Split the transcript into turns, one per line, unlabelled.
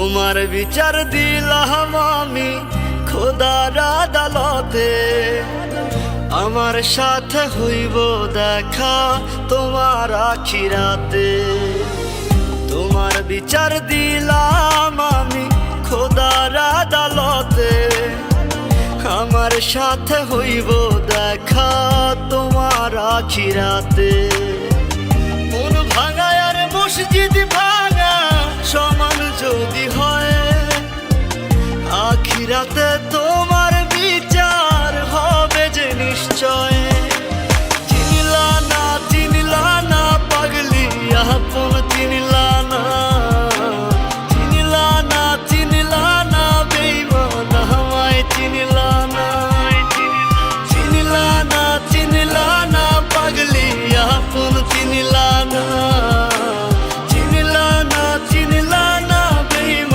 তোমার বিচার দিলাম আমি খোদার আদালতে, আমার সাথে হইব দেখা তোমার আখিরাতে। তোমার বিচার দিলাম আমি খোদার আদালতে, আমার সাথে হইব দেখা তোমার আখিরাতে। মন ভাঙা আর মসজিদ ভাঙা সমান যদি হয়, আখিরাতে